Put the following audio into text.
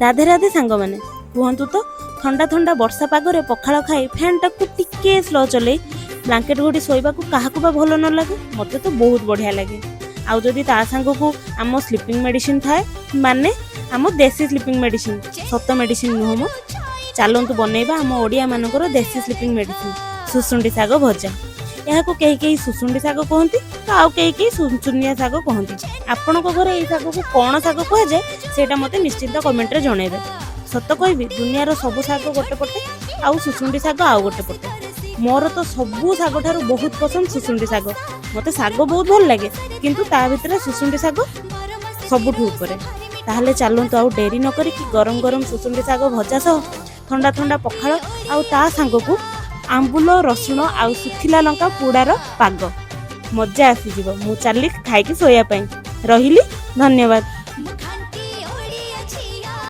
राधे राधे सांग मैंने कहतु तो ठंडा ठंडा वर्षा पागरे पखाड़ खाई फैन टाक टिके स्लो चले ब्लांकेट घोड़ी शोवा को क्या भल न लगे मत तो बहुत बढ़िया लगे। आउ जदि ता सांग को आम स्लीपिंग मेडिसिन थाए माने आम देसी स्लीपिंग मेडिसिन सत मेडिसिन नुह मो चलतु बनइबा आम ओडिया मानकर देसी स्लीपिंग मेडिसिन सुसुंडी साग भजा। यहाँ को कई कई सुसुंडी साग कहती तो आउ कई कई सुनसुनिया साग कहती। आपण घर ये साग को कौन साग कह जाए से मत निश्चिंत कमेंट रे जनइबे। सत कहबी दुनियार सबू साग गोटे पटे आउ सुसुंडी साग आउ गोटे पटे। मोर तो सबू साग ठारू बहुत पसंद सुसुंडी साग। मते साग बहुत भल लगे किंतु ता भितर सुसुंडी साग सबुठू ऊपर। ताहले चलतु आउ डेरी न करी गरम गरम सुसुंडी साग भजा सह ठंडा ठंडा पखाड़ आउ ता सांग को आंबुल रसुण आउ सुखिला लंका पोड़ार पाग मजा आसीजिवो। मु चली खाई सोया रही। धन्यवाद।